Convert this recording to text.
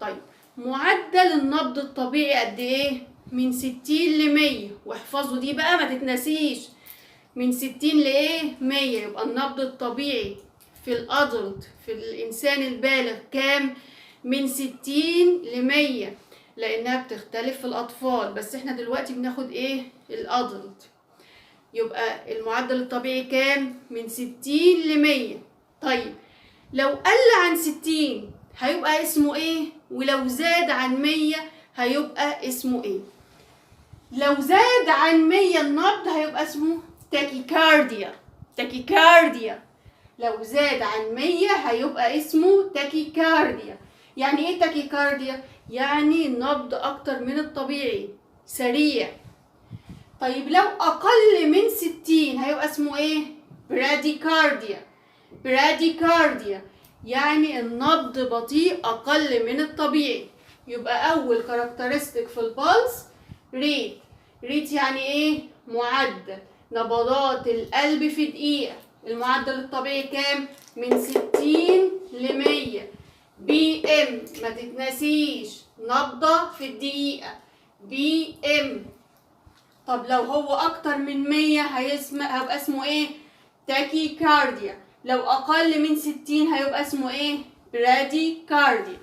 طيب معدل النبض الطبيعي قد ايه؟ من 60 ل100. واحفظوا دي بقى ما تتنسيش، من 60 لايه؟ 100. يبقى النبض الطبيعي في الادلت، في الانسان البالغ كام؟ من 60 ل100، لانها بتختلف في الاطفال، بس احنا دلوقتي بناخد ايه؟ الادلت. يبقى المعدل الطبيعي كام؟ من 60 ل100. طيب لو قل عن 60 هيبقى اسمه ايه؟ ولو زاد عن 100 هيبقى اسمه ايه؟ لو زاد عن 100 النبض هيبقى اسمه تاكيكارديا. تاكيكارديا. لو زاد عن 100 هيبقى اسمه تاكيكارديا. يعني ايه تاكيكارديا؟ يعني نبض اكتر من الطبيعي، سريع. طيب لو اقل من 60 هيبقى اسمه ايه؟ براديكارديا. براديكارديا يعني النبض بطيء اقل من الطبيعي. يبقى اول كاركترستيك في البلس ريت. ريت يعني ايه؟ معدل نبضات القلب في دقيقة. المعدل الطبيعي كام؟ من 60 ل100. بي ام ما تتنسيش، نبضة في الدقيقة، بي ام. طب لو هو اكتر من 100 هيبقى اسمه ايه؟ تاكيكارديا. لو اقل من 60 هيبقى اسمه ايه؟ براديكارديا.